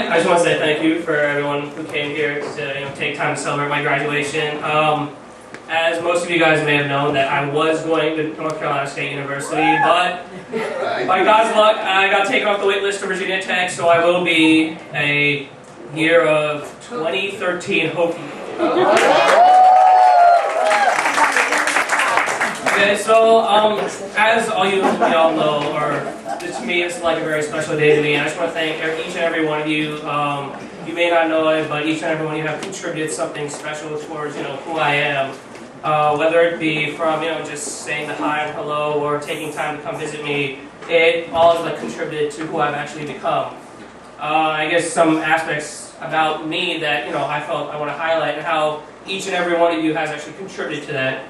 I just want to say thank you for everyone who came here to take time to celebrate my graduation. As most of you guys may have known, that I was going to North Carolina State University, but by God's luck, I got taken off the wait list to Virginia Tech, so I will be a year of 2013 Hokie. Okay, so as all you all know, or to me, it's like a very special day to me, and I just want to thank each and every one of you. You may not know it, but each and every one of you have contributed something special towards who I am. Whether it be from just saying the hi and hello, or taking time to come visit me, it all has contributed to who I've actually become. I guess some aspects about me that I felt I want to highlight, and how each and every one of you has actually contributed to that.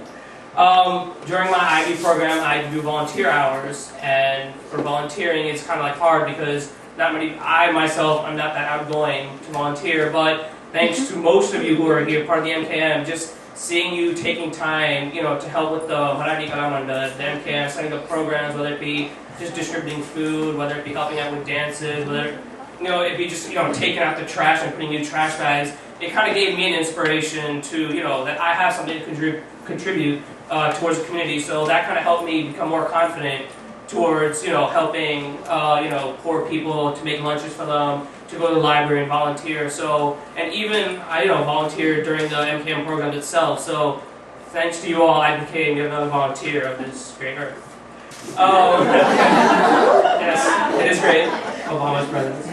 During my IB program, I do volunteer hours, and for volunteering, it's kind of hard because I myself, I'm not that outgoing to volunteer, but thanks to most of you who are here, part of the MKM, just seeing you taking time, to help with the MKM, setting up programs, whether it be just distributing food, whether it be helping out with dances, whether it be just taking out the trash and putting new trash bags. It kind of gave me an inspiration to that I have something to contribute towards the community. So that kind of helped me become more confident towards helping poor people, to make lunches for them, to go to the library and volunteer. So, and even I volunteered during the MKM program itself. So thanks to you all, I became another volunteer of this great earth. Yes, it is great. Obama's presence.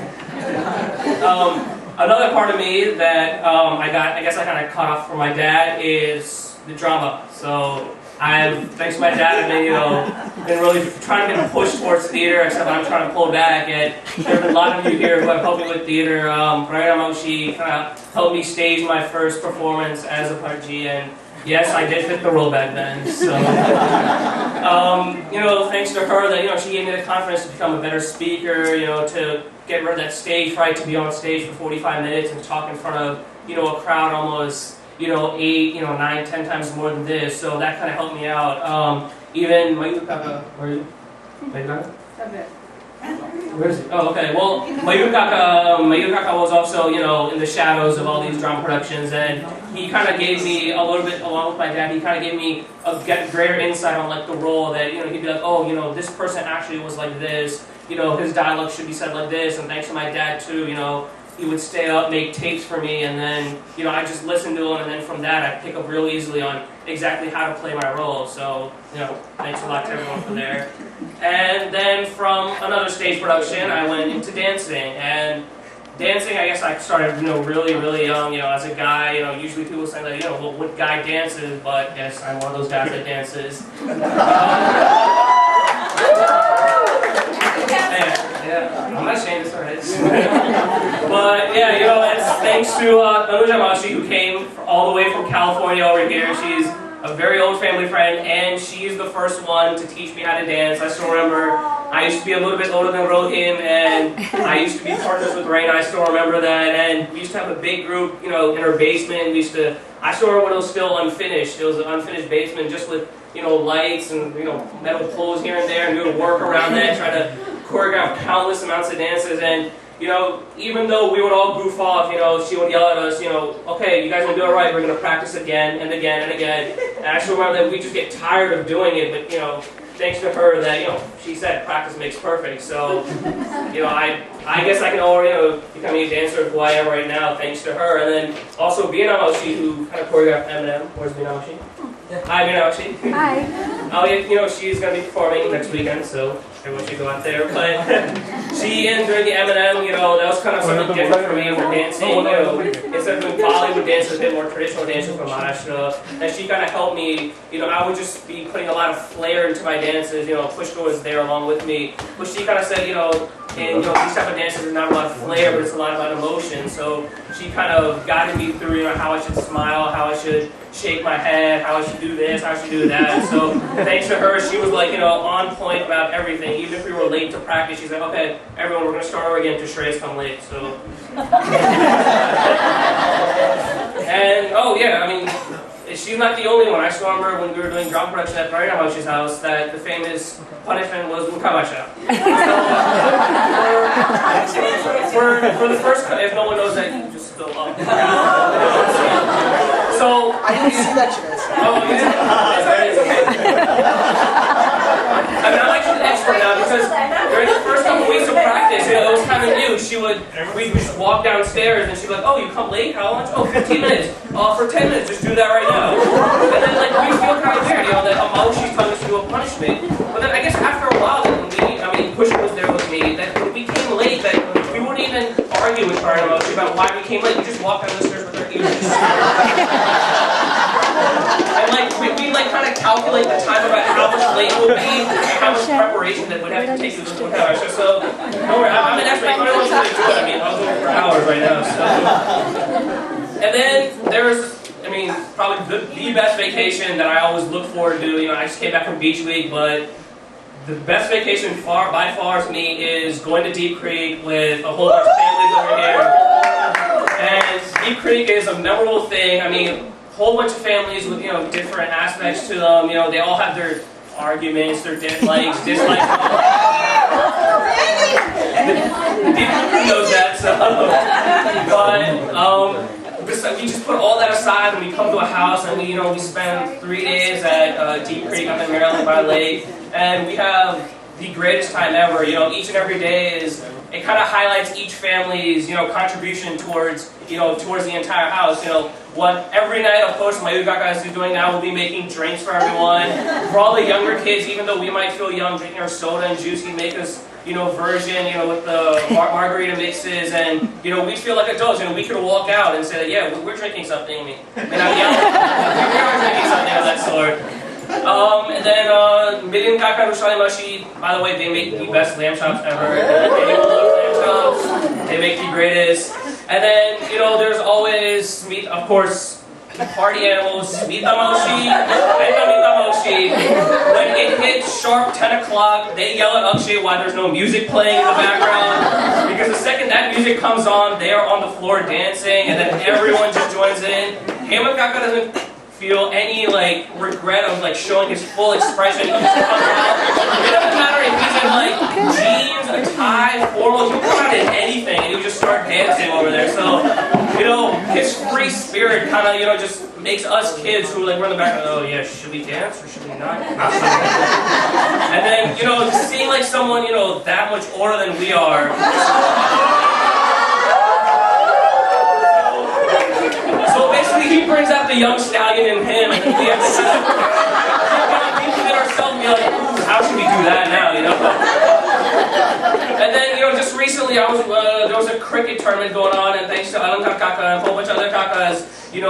Another part of me that I guess I kind of caught off from my dad is the drama. So thanks to my dad, I've been really trying to get pushed towards theater, except I'm trying to pull back. And there have been a lot of you here who have helped me with theater. She kind of helped me stage my first performance as a part G, and yes, I did fit the role back then. So, thanks to her, that she gave me the confidence to become a better speaker. To get rid of that stage fright, to be on stage for 45 minutes and talk in front of a crowd almost 8, 9, 10 times more than this. So that kind of helped me out. Even Mayur Kaka, where are you? Mayur Kaka? Where is he? Oh, okay. Well, Mayur Kaka was also, in the shadows of all these drama productions, and he kind of gave me a little bit, along with my dad, he kind of gave me a greater insight on the role that, he'd be like, oh, this person actually was like this, his dialogue should be said like this, and thanks to my dad too, he would stay up, make tapes for me, and then, I just listened to him, and then from that I pick up real easily on exactly how to play my role. So, thanks a lot to everyone for there. And then from another stage production, I went into dancing. And dancing, I guess I started, really, really young, as a guy. Usually people say that, what guy dances, but yes, I'm one of those guys that dances. Yeah, I'm not ashamed, it's alright. But yeah, it's thanks to Anuja Mashi, who came all the way from California over here. She's a very old family friend, and she's the first one to teach me how to dance. I still remember, I used to be a little bit older than Rohim, and I used to be partners with Raina. I still remember that, and we used to have a big group, in her basement. I still remember when it was still unfinished. It was an unfinished basement, just with lights and metal poles here and there, and we would work around that, try to choreograph countless amounts of dances. And even though we would all goof off, she would yell at us, okay, you guys will do it right, we're going to practice again and again and again. And I actually remember that we just get tired of doing it, but thanks to her that, she said practice makes perfect. So, I guess I can already, become a dancer who I am right now, thanks to her. And then also Bina Mashi, who kind of choreographed Eminem. Where's Bina Mashi? Hi, Bina Mashi. Hi. She's going to be performing next weekend, so everyone should go out there. But she, during the Eminem, that was kind of something different for me for dancing. Instead of doing Bollywood dances, a bit more traditional dances from Maharashtra. And she kind of helped me. I would just be putting a lot of flair into my dances. Pushka was there along with me. But she kind of said, in these type of dances, there's not a lot of flair, but it's a lot about emotion. So she kind of guided me through, how I should smile, how I should shake my head, how I should do this, how I should do that. So thanks to her, she was on point about everything. Even if we were late to practice, she's like, okay, everyone, we're going to start over again to Shreyas come late. So. And, oh yeah, she's not the only one. I still remember when we were doing drama production at Bendre house that the famous punishment was mukabasha. For the first, if no one knows that, you just fill up. So I didn't see that, Shreyas. oh, I mean, I'm actually an expert now because during the first couple weeks of practice, it was kind of new. We'd just walk downstairs and she'd be like, oh, you come late? How much? Oh, 15 minutes. For 10 minutes, just do that right now. And then, like, we feel kind of weird, that she's telling us to do a punishment. But then I guess after a while, Pusher was there with me, that when we came late, that we wouldn't even argue with her about why we came late. We just walked down the stairs with our ears. And we kind of calculate the time about how much late it would be, and how much preparation that would have to take to this whatever. So don't worry, I'm an expert. If I want to do it, I'll do it for hours right now. So. And then there's, probably the best vacation that I always look forward to. I just came back from Beach Week, but the best vacation by far to me is going to Deep Creek with a whole bunch of families over here. And Deep Creek is a memorable thing. A whole bunch of families with different aspects to them. They all have their arguments, their dislikes. Deep Creek knows that. So, but we just put all that aside and we come to a house and we spend 3 days at Deep Creek up in Maryland by the lake, and we have the greatest time ever. Each and every day it kind of highlights each family's contribution towards the entire house. Every night, of course, my Ugaka is doing now, we'll be making drinks for everyone. For all the younger kids, even though we might feel young drinking our soda and juice, he make us version, with the margarita mixes, and, we feel like adults, we could walk out and say that, yeah, we're drinking something, we are drinking something of that sort. And then, Midin Kaka Rushalimashi, by the way, they make the best lamb chops ever. Anyone loves lamb chops, they make the greatest. And then, there's always, of course, party animals, Mitamoshi and Namitamoshi. When it hits sharp 10 o'clock, they yell at Akshay why there's no music playing in the background. Because the second that music comes on, they are on the floor dancing, and then everyone just joins in. Hemakaka doesn't feel any regret of showing his full expression. He just comes out. It doesn't matter if he's in jeans, a tie, formal, he'll come out in anything, and he'll just start dancing over there. So, his free spirit kind of, just makes us kids who we're in the back, oh yeah, should we dance or should we not? And then, seeing someone, that much older than we are. So basically he brings out the young stallion in him, and we have to think of it ourselves and be like, how should we do that now, And then, just recently there was a cricket tournament going on, and thanks to Alan Kaka and a whole bunch of other Kakas, and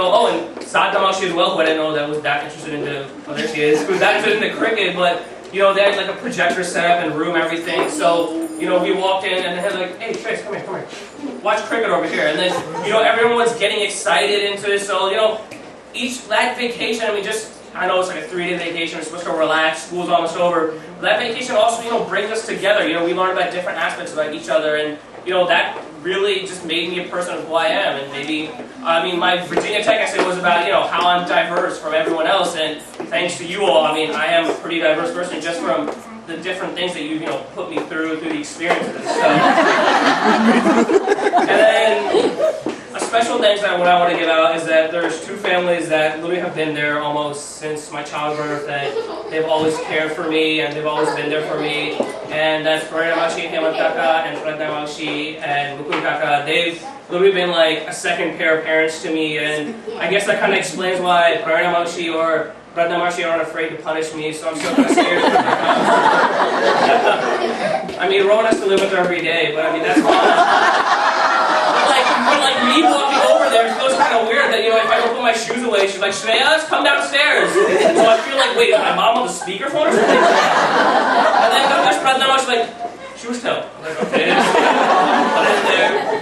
Sadamashi as well, who I didn't know that was that interested in there she is, who was that interested in the cricket, but, they had a projector set up and room, everything, so, we walked in and they had hey, Shreyas, come here, watch cricket over here, and then, everyone was getting excited into it, so, that vacation, I know it's a 3-day vacation, we're supposed to relax, school's almost over, but that vacation also, brings us together, we learn about different aspects about each other, and, that really just made me a person of who I am, and maybe, my Virginia Tech essay was about, how I'm diverse from everyone else, and thanks to you all, I am a pretty diverse person just from the different things that you, put me through the experiences, so. And then, a special thanks that what I want to give out is that there's 2 families that literally have been there almost since my childbirth, that they've always cared for me and they've always been there for me, and that's Pranamashi, Hemataka, and Pranamashi, and Mukukaka. They've literally been a second pair of parents to me, and I guess that kind of explains why Pranamashi or Pranamashi aren't afraid to punish me, so I'm still kind of scared of them. Rowan has to live with her every day, but that's fine. But me walking over there, it feels kind of weird that, if I don't put my shoes away, she's like, Shreyas, come downstairs. So I feel wait, is my mom on the speakerphone or something? And then there's Pratnama, she's she was tough. I'm okay, put it in there.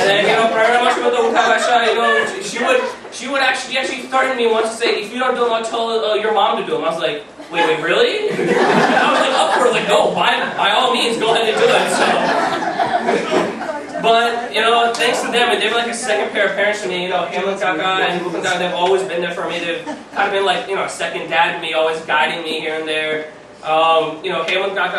And then, Pratnama, she would actually threaten me once to say, if you don't do them, I'll tell your mom to do them. I was like, wait, really? And I was up for it, no, by all means, go ahead and do it. So. But, thanks to them, and they were like a second pair of parents to me. You know, Hamlin Kaka and Mukund Kaka, they've always been there for me. They've kind of been like, you know, a second dad to me, always guiding me here and there. You know, Hamlin Kaka